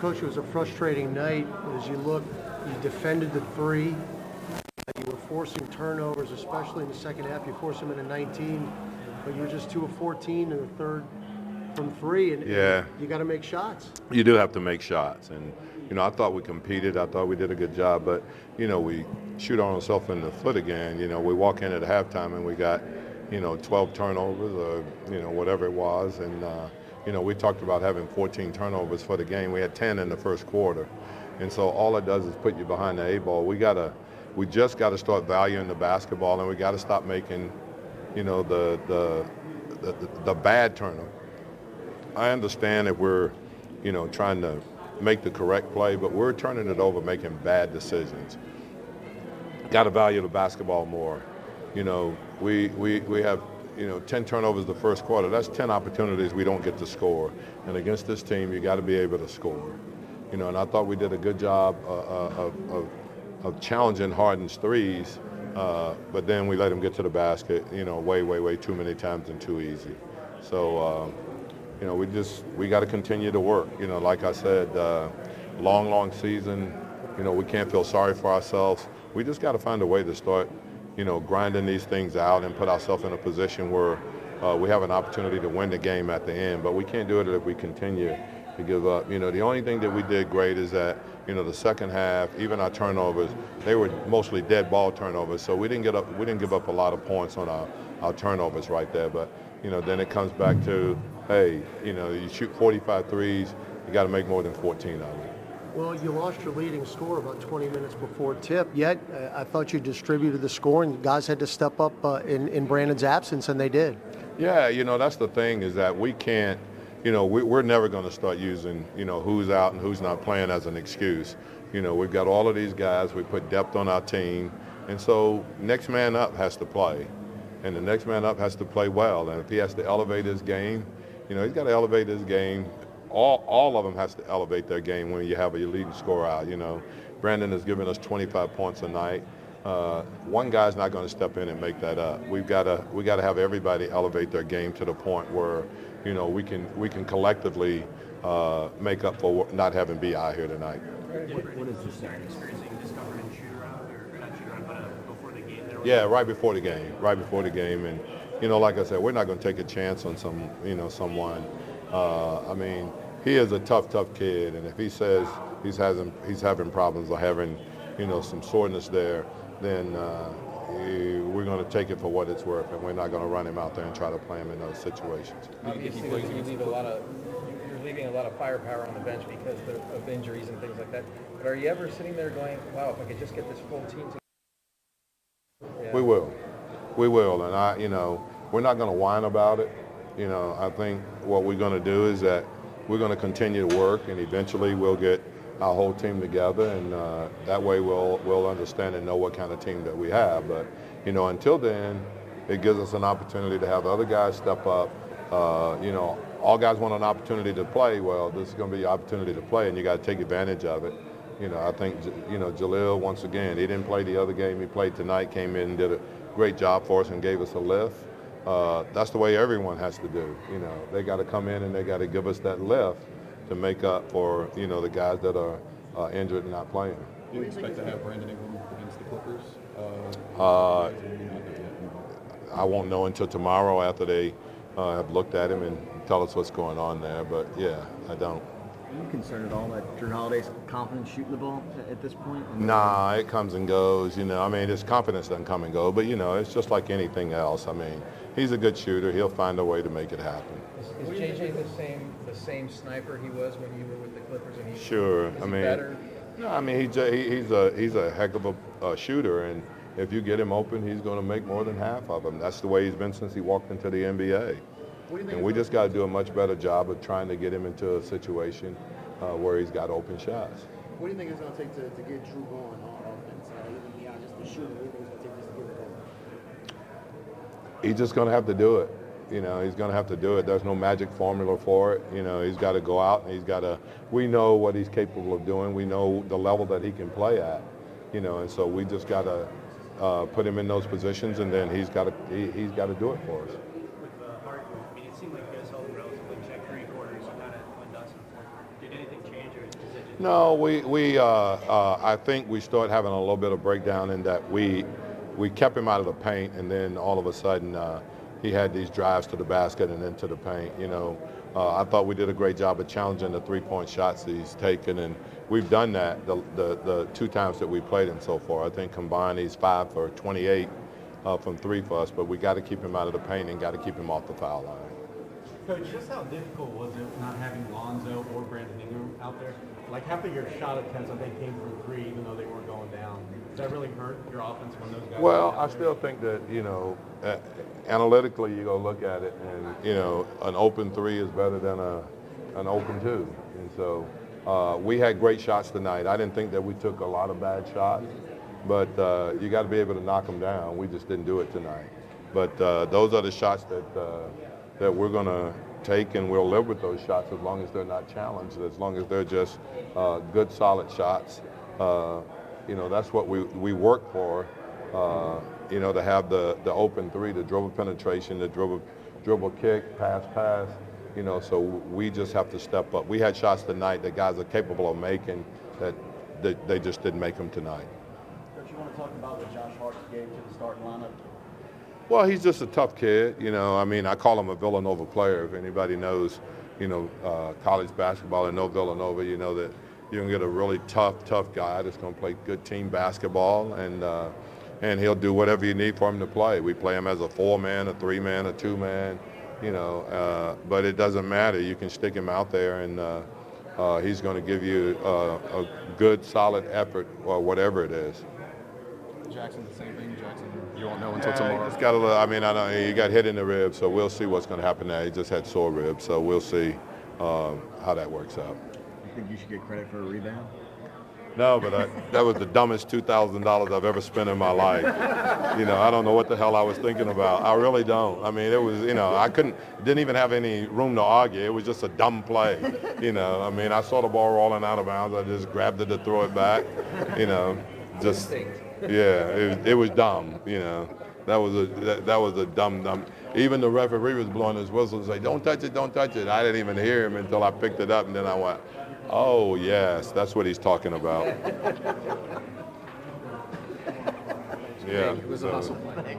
Coach, it was a frustrating night. As you look, you defended the three. You were forcing turnovers, especially in the second half. You forced them into 19, but you were just 2 of 14 in the third from three. And you got to make shots. You do have to make shots. And, I thought we competed. I thought we did a good job. But, we shoot on ourselves in the foot again. We walk in at halftime and we got, 12 turnovers or, whatever it was. And, we talked about having 14 turnovers for the game. We had 10 in the first quarter. And so all it does is put you behind the 8 ball. We just got to start valuing the basketball, and we got to stop making, the bad turnover. I understand that we're, trying to make the correct play, but we're turning it over, making bad decisions. Got to value the basketball more. We have 10 turnovers the first quarter. That's 10 opportunities we don't get to score. And against this team, you got to be able to score. And I thought we did a good job of challenging Harden's threes, but then we let him get to the basket, way too many times and too easy. So, we got to continue to work. Like I said, long season. We can't feel sorry for ourselves. We just got to find a way to start, grinding these things out and put ourselves in a position where we have an opportunity to win the game at the end. But we can't do it if we continue to give up. The only thing that we did great is that, the second half, even our turnovers, they were mostly dead ball turnovers. So we didn't give up a lot of points on our turnovers right there. But, then it comes back to, hey, you shoot 45 threes, you got to make more than 14 of them. Well, you lost your leading scorer about 20 minutes before tip, yet I thought you distributed the score and guys had to step up in Brandon's absence, and they did. Yeah, that's the thing is that we can't, we're never going to start using, who's out and who's not playing as an excuse. We've got all of these guys. We put depth on our team. And so next man up has to play. And the next man up has to play well. And if he has to elevate his game, he's got to elevate his game. All of them has to elevate their game when you have a leading scorer out. Brandon has given us 25 points a night. One guy's not going to step in and make that up. We got to have everybody elevate their game to the point where we can collectively make up for not having B.I. here tonight. What is this experiencing discomfort in shoot around or not shoot around, but before the game? Yeah, right before the game, and like I said, we're not going to take a chance on someone. He is a tough kid, and if he says he's having problems or having some soreness there, then we're going to take it for what it's worth, and we're not going to run him out there and try to play him in those situations. Obviously, you're leaving a lot of firepower on the bench because of injuries and things like that. But are you ever sitting there going, wow, if I could just get this full team together? Yeah. We will, and we're not going to whine about it. I think what we're going to do is that we're going to continue to work, and eventually we'll get our whole team together, and that way we'll understand and know what kind of team that we have. But until then, it gives us an opportunity to have the other guys step up. All guys want an opportunity to play. Well, this is going to be your opportunity to play, and you got to take advantage of it. I think Jalil, once again, he didn't play the other game. He played tonight, came in and did a great job for us and gave us a lift. That's the way everyone has to do. They got to come in and they got to give us that lift to make up for the guys that are injured and not playing. Do you expect to have Brandon Ingram against the Clippers? I won't know until tomorrow after they have looked at him and tell us what's going on there. But yeah, I don't. Are you concerned at all that Drew Holiday's confidence shooting the ball at this point? Nah, it comes and goes. His confidence doesn't come and go, but it's just like anything else. He's a good shooter. He'll find a way to make it happen. Is JJ the same sniper he was when you were with the Clippers? And Sure. Is he better? No, he's a heck of a shooter, and if you get him open, he's going to make more than half of them. That's the way he's been since he walked into the NBA. And we just got to do a much better job of trying to get him into a situation where he's got open shots. What do you think it's going to take to get Drew going on offense? Even beyond just the shooting, what do you think it's going to take just to get it going? He's just going to have to do it. He's going to have to do it. There's no magic formula for it. He's got to go out and we know what he's capable of doing. We know the level that he can play at, and so we just got to put him in those positions, and then he's got to do it for us. With Harden, it seemed like you guys held relatively check 3 quarters and kind of went dust in the fourth. Did anything change, or is it No, I think we started having a little bit of breakdown in that we kept him out of the paint, and then all of a sudden he had these drives to the basket and into the paint. I thought we did a great job of challenging the three-point shots that he's taken, and we've done that the 2 times that we played him so far. I think combined he's 5 for 28 from 3 for us, but we got to keep him out of the paint and got to keep him off the foul line. Coach, just how difficult was it not having Lonzo or Brandon Ingram out there? Like half of your shot attempts, I think, came from 3, even though they weren't going down. Does that really hurt your offense when those guys? Well, I still think that analytically you go look at it, and an open 3 is better than an open 2, and so we had great shots tonight. I didn't think that we took a lot of bad shots, but you got to be able to knock them down. We just didn't do it tonight. But those are the shots that we're going to take, and we'll live with those shots as long as they're not challenged, as long as they're just good, solid shots. That's what we work for, to have the open 3, the dribble penetration, the dribble kick, pass, so we just have to step up. We had shots tonight that guys are capable of making that they just didn't make them tonight. Coach, you want to talk about what Josh Hart gave to the starting lineup? Well, he's just a tough kid. I call him a Villanova player. If anybody knows, college basketball and know Villanova, you know that you can get a really tough guy that's going to play good team basketball, and he'll do whatever you need for him to play. We play him as a 4-man, a 3-man, a 2-man, but it doesn't matter. You can stick him out there, and he's going to give you a good, solid effort or whatever it is. Jackson, the same thing. Jackson, you won't know until tomorrow. Just got a little, he got hit in the ribs, so we'll see what's going to happen there. He just had sore ribs, so we'll see how that works out. You think you should get credit for a rebound? No, but that was the dumbest $2,000 I've ever spent in my life. I don't know what the hell I was thinking about. I really don't. It was, didn't even have any room to argue. It was just a dumb play. I saw the ball rolling out of bounds. I just grabbed it to throw it back. Just. Yeah, it was dumb, That was a dumb. Even the referee was blowing his whistle and say, "Don't touch it, don't touch it." I didn't even hear him until I picked it up, and then I went, "Oh yes, that's what he's talking about." Yeah. It was a hustle play.